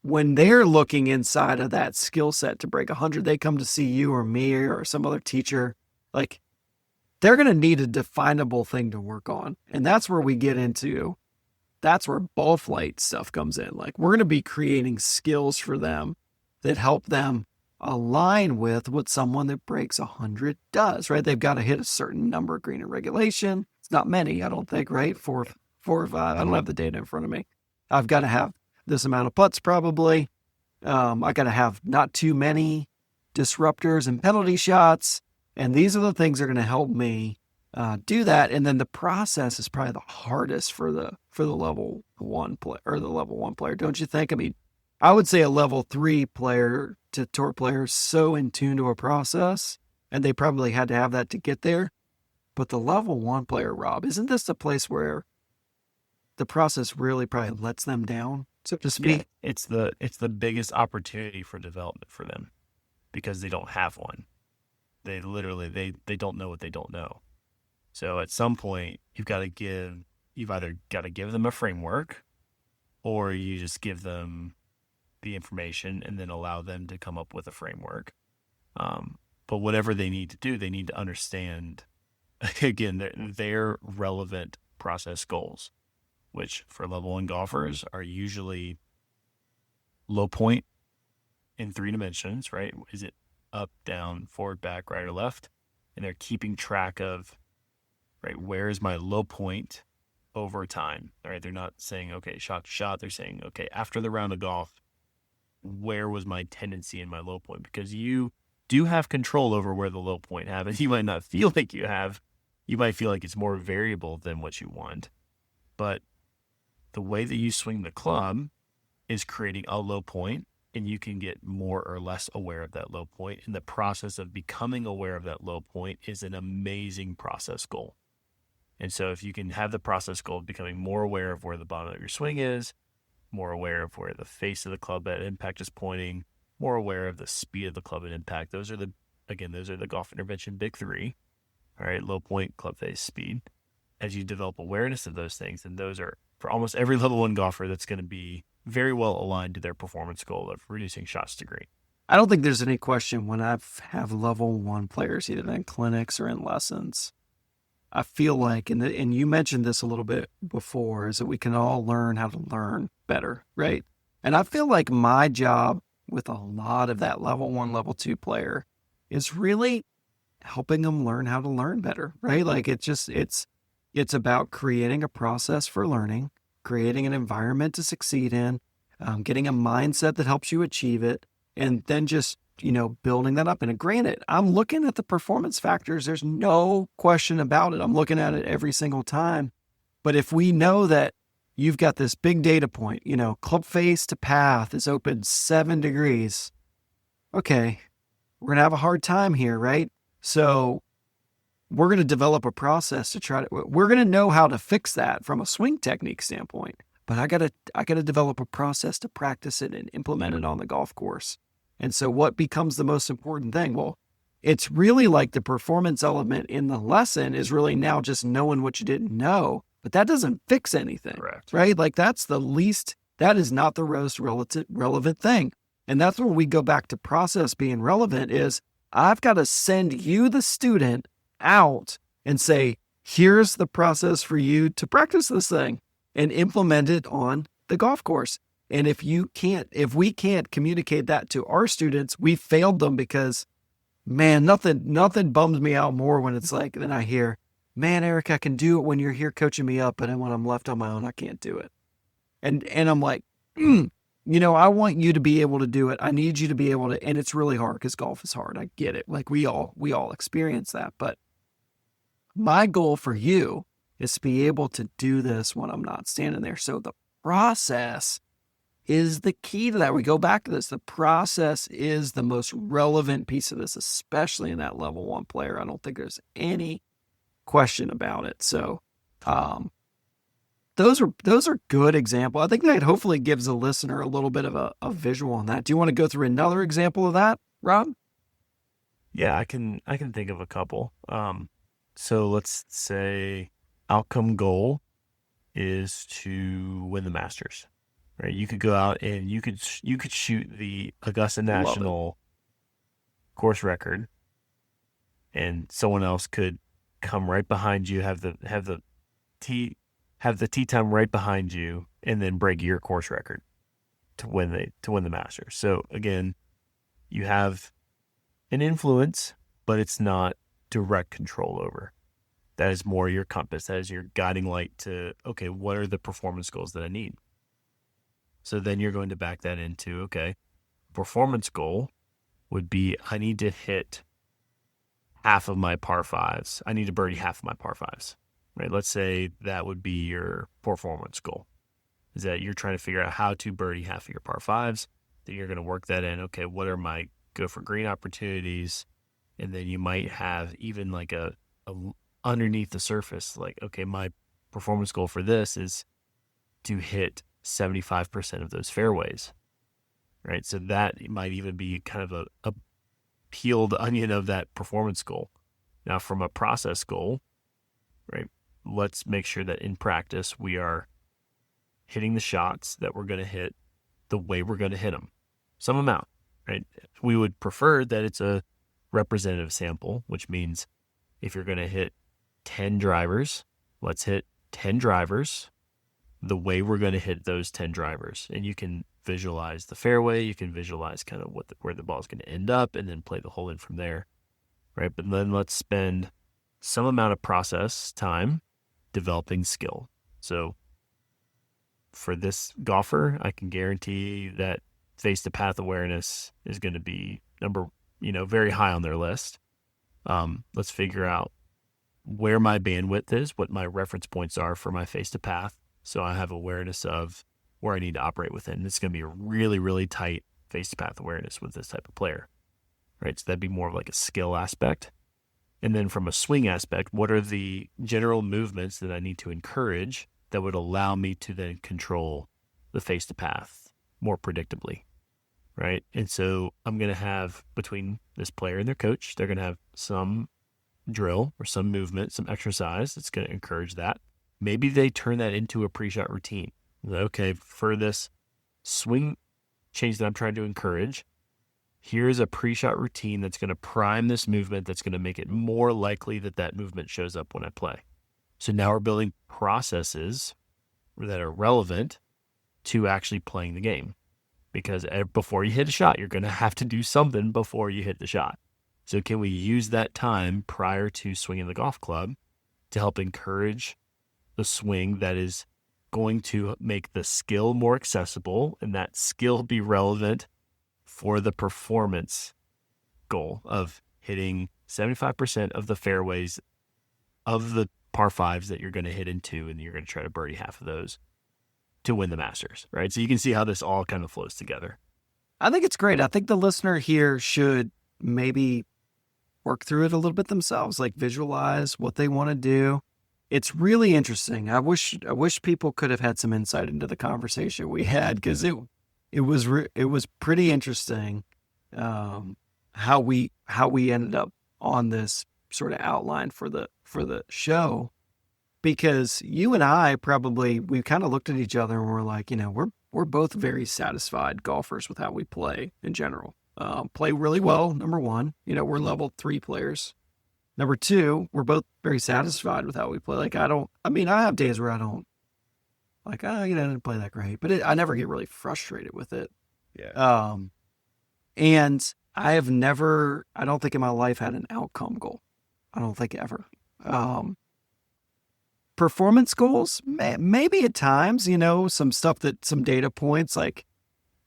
when they're looking inside of that skill set to break 100, they come to see you or me or some other teacher. Like, they're going to need a definable thing to work on. And that's where we get into, that's where ball flight stuff comes in. Like, we're going to be creating skills for them that help them align with what someone that breaks 100 does, right? They've got to hit a certain number of green in regulation. It's not many, I don't think, right? Four or five. I don't have the data in front of me. I've got to have this amount of putts probably. I got to have not too many disruptors and penalty shots. And these are the things that are going to help me do that. And then the process is probably the hardest for the level 1 player or the level 1 player, don't you think? I mean, I would say a level 3 player to tour player is so in tune to a process, and they probably had to have that to get there. But the level 1 player, Rob, isn't this the place where the process really probably lets them down, so to speak? Yeah, it's the biggest opportunity for development for them because they don't have one. They literally they don't know what they don't know. So at some point you've either got to give them a framework, or you just give them the information and then allow them to come up with a framework. But whatever they need to do, they need to understand again their relevant process goals, which for level 1 golfers are usually low point in 3 dimensions, right? Is it up, down, forward, back, right, or left? And they're keeping track of, right, where is my low point over time? All right, they're not saying, okay, shot to shot. They're saying, okay, after the round of golf, where was my tendency in my low point? Because you do have control over where the low point happens. You might not feel like you have. You might feel like it's more variable than what you want. But the way that you swing the club is creating a low point, and you can get more or less aware of that low point. And the process of becoming aware of that low point is an amazing process goal. And so if you can have the process goal of becoming more aware of where the bottom of your swing is, more aware of where the face of the club at impact is pointing, more aware of the speed of the club at impact. Those are the golf intervention big 3. All right, low point, club face, speed. As you develop awareness of those things, and those are for almost every level 1 golfer, that's going to be very well aligned to their performance goal of reducing shots to green. I don't think there's any question when I have level 1 players, either in clinics or in lessons, I feel like, and you mentioned this a little bit before, is that we can all learn how to learn better, right? And I feel like my job with a lot of that level 1, level 2 player is really helping them learn how to learn better, right? Like it's about creating a process for learning, creating an environment to succeed in, getting a mindset that helps you achieve it, and then just, building that up. And granted, I'm looking at the performance factors. There's no question about it. I'm looking at it every single time. But if we know that you've got this big data point, club face to path is open 7 degrees. Okay, we're going to have a hard time here, right? So we're going to develop a process we're going to know how to fix that from a swing technique standpoint, but I got to develop a process to practice it and implement it on the golf course. And so what becomes the most important thing? Well, it's really like the performance element in the lesson is really now just knowing what you didn't know, but that doesn't fix anything. Correct. Right? Like that is not the most relevant thing. And that's where we go back to process being relevant is I've got to send you, the student, out and say, here's the process for you to practice this thing and implement it on the golf course. And if we can't communicate that to our students, we failed them because, man, nothing bums me out more when it's like, then I hear, man, Eric, I can do it when you're here coaching me up, but then when I'm left on my own, I can't do it. And I'm like, I want you to be able to do it. I need you to be able to, and it's really hard because golf is hard. I get it. Like we all experience that. But my goal for you is to be able to do this when I'm not standing there. So the process is the key to that. We go back to this. The process is the most relevant piece of this, especially in that level 1 player. I don't think there's any question about it. So, those are good examples. I think that hopefully gives the listener a little bit of a visual on that. Do you want to go through another example of that, Rob? Yeah, I can think of a couple. So let's say outcome goal is to win the Masters, right? You could go out and you could shoot the Augusta Love it. National course record, and someone else could come right behind you, tee have the tee time right behind you, and then break your course record to win the Masters. So again, you have an influence, but it's not direct control over. That is more your compass. That is your guiding light to, okay, what are the performance goals that I need? So then you're going to back that into, okay, performance goal would be I need to hit half of my par fives. I need to birdie half of my par fives, right? Let's say that would be your performance goal, is that you're trying to figure out how to birdie half of your par fives. Then you're going to work that in. Okay, what are my go for green opportunities? And then you might have even like a underneath the surface, like, okay, my performance goal for this is to hit 75% of those fairways, right? So that might even be kind of a peeled onion of that performance goal. Now, from a process goal, right, let's make sure that in practice we are hitting the shots that we're going to hit the way we're going to hit them, some amount, right? We would prefer that it's a representative sample, which means if you're going to hit 10 drivers, let's hit 10 drivers the way we're going to hit those 10 drivers. And you can visualize the fairway, you can visualize kind of where the ball is going to end up, and then play the hole in from there, right? But then let's spend some amount of process time developing skill. So for this golfer, I can guarantee that face to path awareness is going to be very high on their list. Let's figure out where my bandwidth is, what my reference points are for my face to path. So I have awareness of where I need to operate within. It's going to be a really, really tight face to path awareness with this type of player, right? So that'd be more of like a skill aspect. And then from a swing aspect, what are the general movements that I need to encourage that would allow me to then control the face to path more predictably, right? And so I'm going to have, between this player and their coach, they're going to have some drill or some movement, some exercise that's going to encourage that. Maybe they turn that into a pre-shot routine. Okay, for this swing change that I'm trying to encourage, here's a pre-shot routine that's going to prime this movement, that's going to make it more likely that that movement shows up when I play. So now we're building processes that are relevant to actually playing the game. Because before you hit a shot, you're going to have to do something before you hit the shot. So can we use that time prior to swinging the golf club to help encourage the swing that is going to make the skill more accessible, and that skill be relevant for the performance goal of hitting 75% of the fairways of the par fives that you're going to hit into, and you're going to try to birdie half of those to win the Masters, right? So you can see how this all kind of flows together. I think it's great. I think the listener here should maybe work through it a little bit themselves, like visualize what they want to do. It's really interesting. I wish people could have had some insight into the conversation we had, because it was pretty interesting how we ended up on this sort of outline for the show, because you and I we kind of looked at each other and we're like, we're both very satisfied golfers with how we play in general. Play really well, number one. We're level 3 players. Number 2, we're both very satisfied with how we play. Like, I have days where I don't, like, I didn't play that great, but I never get really frustrated with it. Yeah. And I don't think in my life had an outcome goal. I don't think ever. Performance goals, maybe at times, some data points. Like,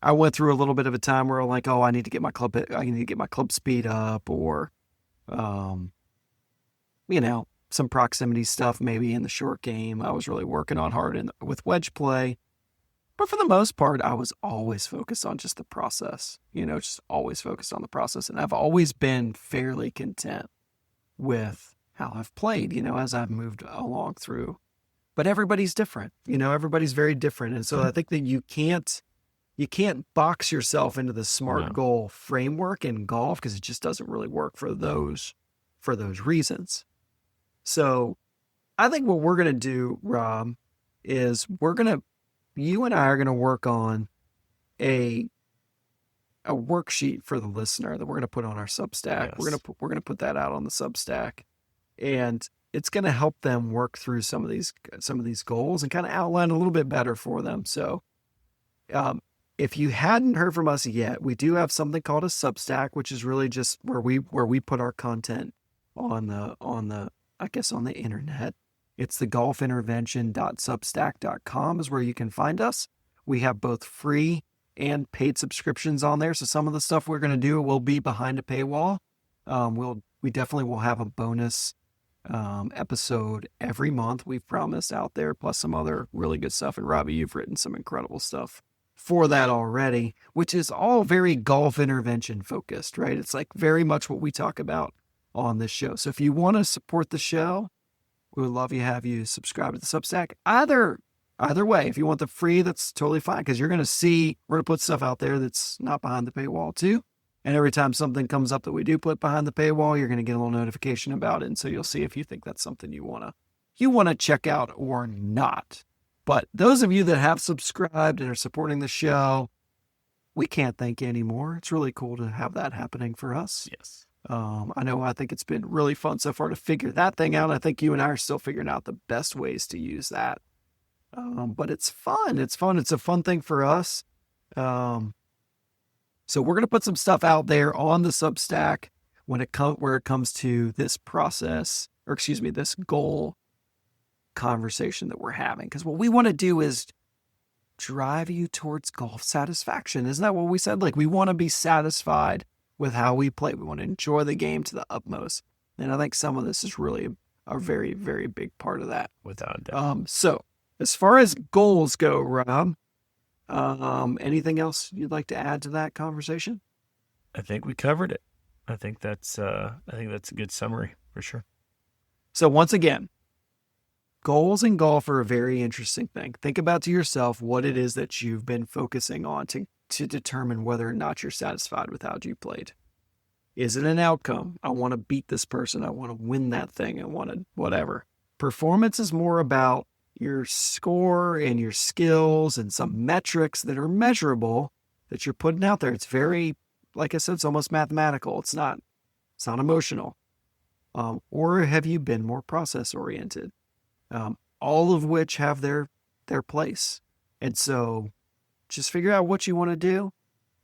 I went through a little bit of a time where I'm like, oh, I need to get my club speed up, or, some proximity stuff maybe in the short game. I was really working on hard with wedge play. But for the most part, I was always focused on just the process, just always focused on the process. And I've always been fairly content with how I've played, as I've moved along through but everybody's different. Everybody's very different. And so I think that you can't box yourself into the SMART goal framework in golf, because it just doesn't really work for those reasons. So I think what we're going to do, Rob, is you and I are going to work on a worksheet for the listener that we're going to put on our Substack. Yes. We're going to put that out on the Substack, and it's going to help them work through some of these goals and kind of outline a little bit better for them. So, if you hadn't heard from us yet, we do have something called a Substack, which is really just where we put our content on the internet. It's the golfintervention.substack.com is where you can find us. We have both free and paid subscriptions on there. So some of the stuff we're going to do will be behind a paywall. We definitely will have a bonus episode every month, we've promised, out there, plus some other really good stuff. And Robbie, you've written some incredible stuff for that already, which is all very golf intervention focused, right? It's like very much what we talk about on this show. So if you want to support the show, we would love to have you subscribe to the Substack. Either way, if you want the free, that's totally fine, because you're going to see, we're going to put stuff out there that's not behind the paywall too. And every time something comes up that we do put behind the paywall, you're going to get a little notification about it. And so you'll see if you think that's something you want to check out or not. But those of you that have subscribed and are supporting the show, we can't thank you anymore. It's really cool to have that happening for us. Yes. I think it's been really fun so far to figure that thing out. I think you and I are still figuring out the best ways to use that. But it's fun. It's fun. It's a fun thing for us. So we're going to put some stuff out there on the Substack where it comes to this process, this goal conversation that we're having. Because what we want to do is drive you towards golf satisfaction. Isn't that what we said? Like, we want to be satisfied with how we play. We want to enjoy the game to the utmost. And I think some of this is really a very, very big part of that. Without a doubt. So as far as goals go, Rob, anything else you'd like to add to that conversation? I think we covered it. I think that's a good summary for sure. So once again, goals in golf are a very interesting thing. Think about to yourself what it is that you've been focusing on to determine whether or not you're satisfied with how you played. Is it an outcome? I want to beat this person. I want to win that thing. I want to whatever. Performance is more about your score and your skills and some metrics that are measurable that you're putting out there. It's very, like I said, it's almost mathematical. It's not emotional. Or have you been more process oriented? All of which have their place. And so just figure out what you want to do.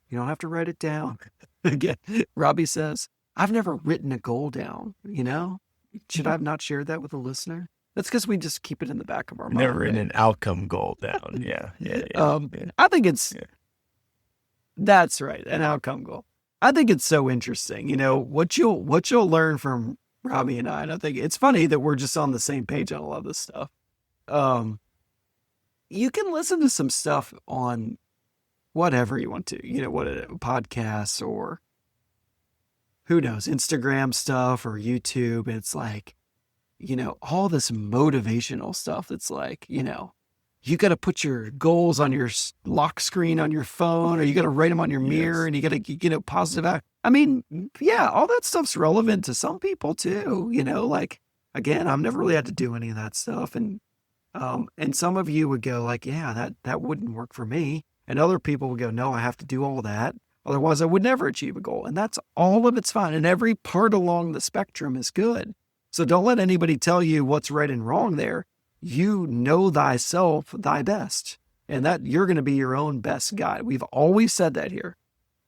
You don't have to write it down. Again, Robbie says, I've never written a goal down, Should I have not shared that with the listener? That's because we just keep it in the back of our mind. Never written an outcome goal down. Yeah. I think that's right, an outcome goal. I think it's so interesting, what you'll learn from Robbie and I. And I think it's funny that we're just on the same page on a lot of this stuff. You can listen to some stuff on whatever you want to, podcasts or who knows, Instagram stuff or YouTube. It's like, all this motivational stuff that's like, you got to put your goals on your lock screen on your phone, or you got to write them on your mirror, and you got to, positive act. I mean, yeah, all that stuff's relevant to some people too, like, again, I've never really had to do any of that stuff. And some of you would go like, yeah, that wouldn't work for me. And other people would go, no, I have to do all that. Otherwise I would never achieve a goal. And that's all of it's fine. And every part along the spectrum is good. So don't let anybody tell you what's right and wrong there. You know thyself, thy best, and that you're going to be your own best guide. We've always said that here.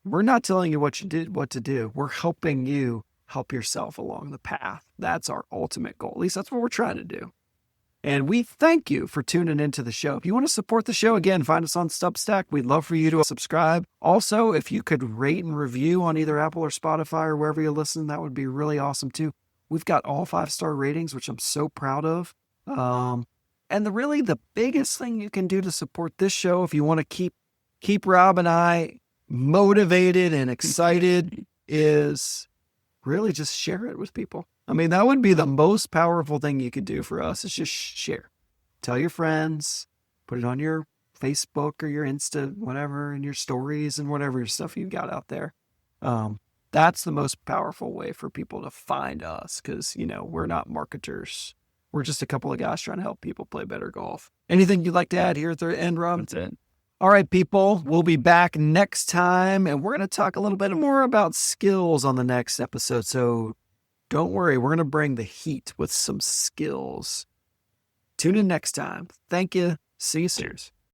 We're not telling you what to do. We're helping you help yourself along the path. That's our ultimate goal. At least that's what we're trying to do. And we thank you for tuning into the show. If you want to support the show, again, find us on Substack. We'd love for you to subscribe. Also, if you could rate and review on either Apple or Spotify or wherever you listen, that would be really awesome too. We've got all 5-star ratings, which I'm so proud of. And the biggest thing you can do to support this show, if you want to keep Rob and I motivated and excited, is really just share it with people. I mean, that would be the most powerful thing you could do for us, is just share. Tell your friends. Put it on your Facebook or your Insta, whatever, and your stories and whatever stuff you've got out there. That's the most powerful way for people to find us because, we're not marketers. We're just a couple of guys trying to help people play better golf. Anything you'd like to add here at the end, Rob? That's it. All right, people, we'll be back next time, and we're going to talk a little bit more about skills on the next episode. So don't worry, we're going to bring the heat with some skills. Tune in next time. Thank you. See you soon. Cheers.